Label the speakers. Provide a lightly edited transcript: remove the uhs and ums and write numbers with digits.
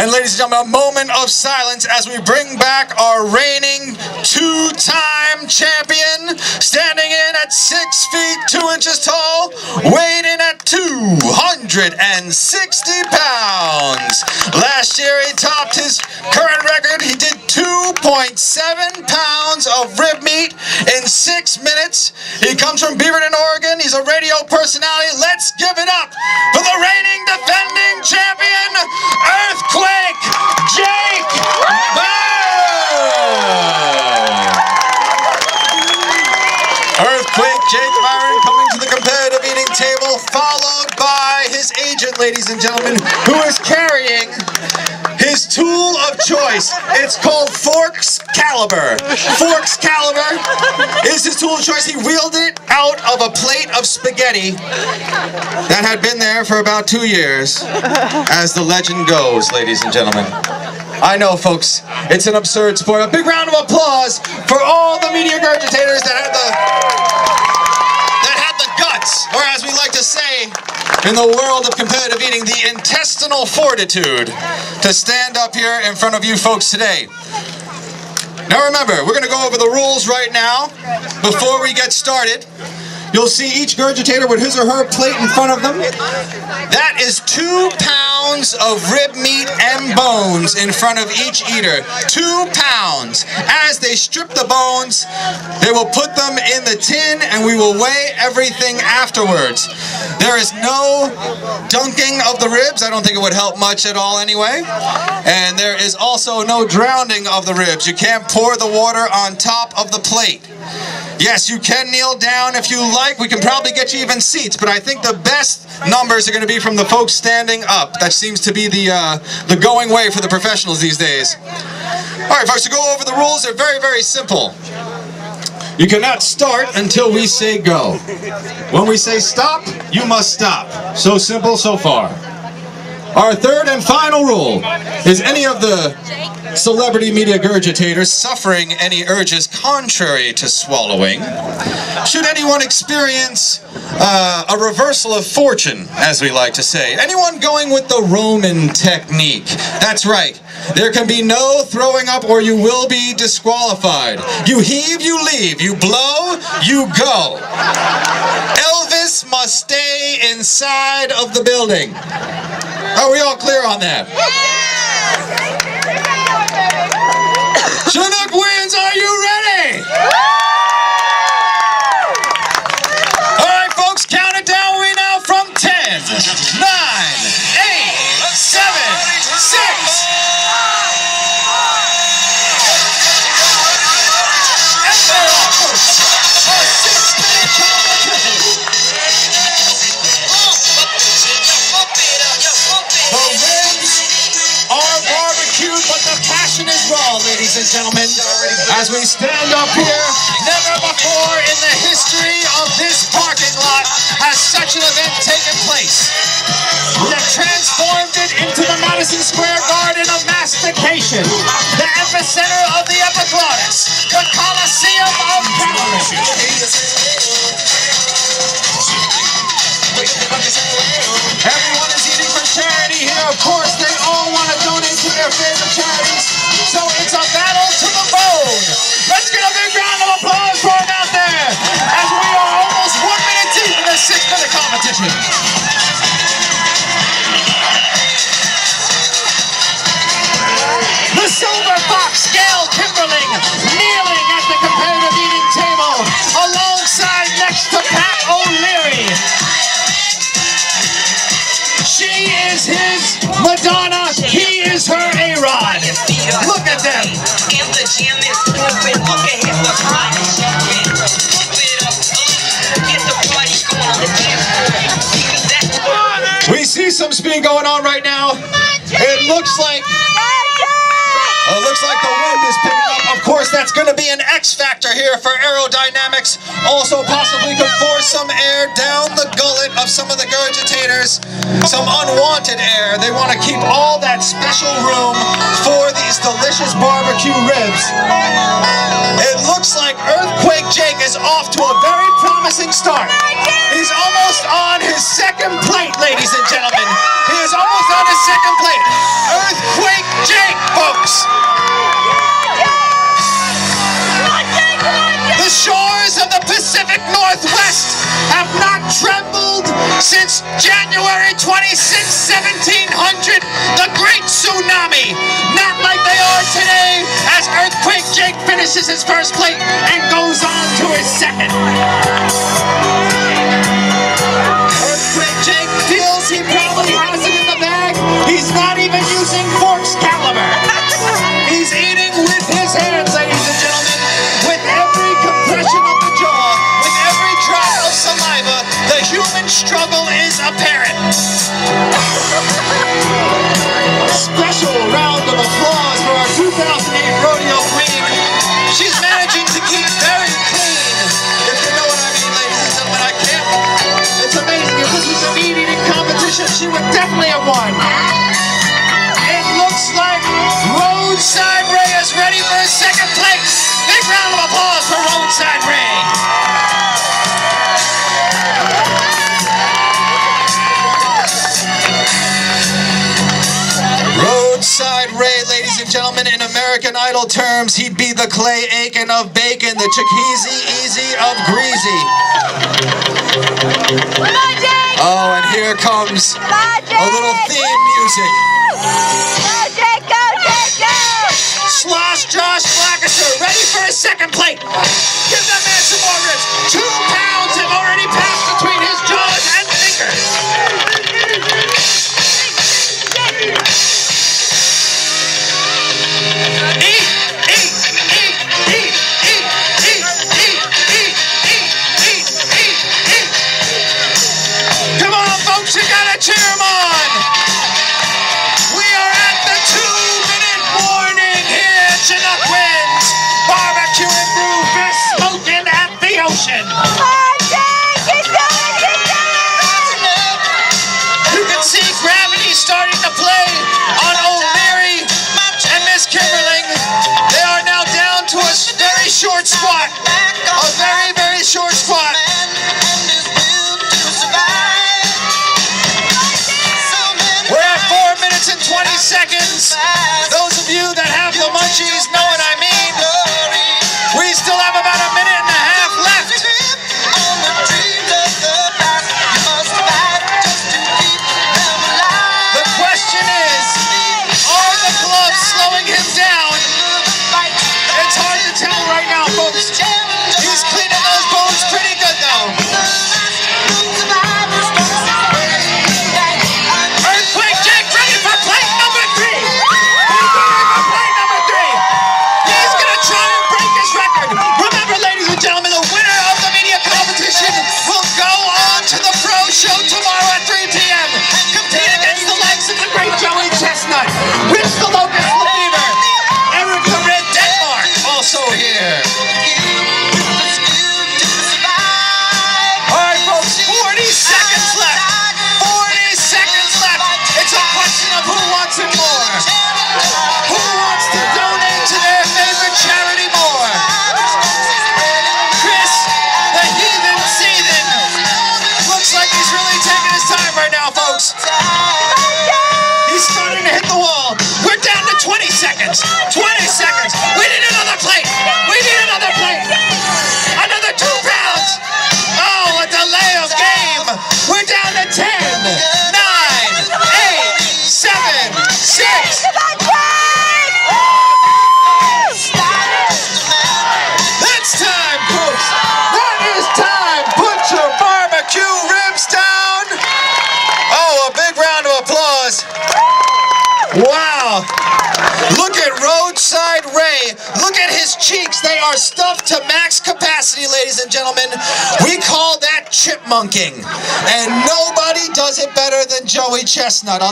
Speaker 1: And ladies and gentlemen, a moment of silence as we bring back our reigning two-time champion, standing in at 6 feet 2 inches tall, weighed in at 260 pounds. Last year he topped his current record. He did 2.7 pounds of rib meat in 6 minutes. He comes from Beaverton, Oregon. He's a radio personality. Let's give it up for the reigning defending champion, Earthquake Jake Byron! Earthquake Jake Byron coming to the competitive eating table, followed by his agent, ladies and gentlemen, who is carrying his tool of choice. It's called Forks Caliber. Forks Caliber is his tool of choice. He wheeled it out of a plate of spaghetti that had been there for about 2 years, as the legend goes, ladies and gentlemen. I know, folks, it's an absurd sport. A big round of applause for all the media regurgitators that had the guts, or as we like to say in the world of competitive eating, the intestinal fortitude to stand up here in front of you folks today. Now remember, we're going to go over the rules right now before we get started. You'll see each regurgitator with his or her plate in front of them. That is 2 pounds of rib meat and bones in front of each eater. 2 pounds. As they strip the bones, they will put them in the tin and we will weigh everything afterwards. There is no dunking of the ribs. I don't think it would help much at all anyway. And there is also no drowning of the ribs. You can't pour the water on top of the plate. Yes, you can kneel down if you like. We can probably get you even seats, but I think the best numbers are going to be from the folks standing up. That seems to be the going way for the professionals these days. All right, folks, to go over the rules, they're very, very simple. You cannot start until we say go. When we say stop, you must stop. So simple so far. Our third and final rule is any of the celebrity media regurgitators suffering any urges contrary to swallowing, should anyone experience a reversal of fortune, as we like to say, anyone going with the Roman technique, that's right, there can be no throwing up or you will be disqualified. You heave, you leave. You blow, you go. Elvis must stay inside of the building. Are we all clear on that? Chinook wins, are you ready? All right, folks, count it down. We now from 10, 9, 8, 7, 6. But the passion is raw, ladies and gentlemen. As we stand up here, never before in the history of this parking lot has such an event taken place. We have transformed it into the Madison Square Garden of mastication, the epicenter of the epiglottis, the Coliseum of calories. Everyone is eating for charity here. Of course, they all want to donate to their favorite charities. So it's a battle to the bone. Let's get a big round of applause for them out there as we are almost 1 minute deep in this 6-minute competition. The Silver Fox, Gail Kimberling, kneeling at the competitive eating table alongside next to Pat O'Leary. She is his Madonna, he is her A-Rod. Look at them. We see some speed going on right now. It looks like the wind is picking up. Of course, that's going to be an X factor here for aerodynamics. Also possibly could force some air down the gullet of some of the regurgitators. Some unwanted air. They want to keep all that special room for these delicious barbecue ribs. It looks like Earthquake Jake is off to a very promising start. He's almost on his second plate, ladies and gentlemen. He is almost on his second plate. Earthquake Jake, folks. The shores of the Pacific Northwest have not trembled since January 26, 1700, the Great Tsunami. Not like they are today, as Earthquake Jake finishes his first plate and goes on to his second. Earthquake Jake feels he probably has it in the bag. He's not even using forks caliber. He's eating with his hands, ladies and gentlemen. With every compression of the jaw, with every drop of saliva, the human struggle is apparent. A special round of applause for our 2008 rodeo queen. She's managing to keep very clean, if you know what I mean, ladies and gentlemen. I can't. It's amazing. If this was a meat-eating competition, she would definitely have won. It looks like Roadside Ray is ready for his second place. Big round of applause for Roadside Ray. Roadside Ray, ladies and gentlemen, in American Idol terms, he'd be the Clay Aiken of bacon, the Chickasee Easy of greasy. Oh, and here comes a little theme music. Slosh Josh Blackisher, ready for his second plate. Give that man some more ribs. 2 pounds have already passed between his jaws and fingers. Come on, folks, you gotta cheer him on. We are at the 2-minute warning here at Chinook Winds. Barbecue and brew fish smoking at the ocean. You can see gravity starting to play on O'Leary and Miss Kimberling. They are now down to a very short squat. A very, very short squat. We're at 4 minutes and 20 seconds. Those of you that have the munchies know what I mean. We still have about a minute and a half left. The question is, are the gloves slowing him down? It's hard to tell right now, folks. He's cleaning those bones pretty good, though. Earthquake Jake ready for plate number 3. He's ready for plate number 3. He's going to try and break his record. Remember, ladies and gentlemen, the winner of the media competition will go on to the pro show tomorrow at 3 p.m. Compete against the likes of the great Joey Chestnut, Rich the Locust Lefevre, Eric the Red Denmark, also here. All right, folks, 40 seconds left. 40 seconds left. It's a question of who wants it more. Who wants to donate to their favorite charity more? Chris, the heathen seethen. Looks like he's really taking his time right now, folks. He's starting to hit the wall. We're down to 20 seconds. 20 seconds. We need another plate. We need another plate. Another 2 pounds. Oh, a delay of game. We're down to 10, 9, 8, 7, 6. That's time, folks. That is time. Put your barbecue ribs down. Oh, a big round of applause. Wow. Look at Roadside Ray. Look at his cheeks. They are stuffed to max capacity, ladies and gentlemen. We call that chipmunking. And nobody does it better than Joey Chestnut.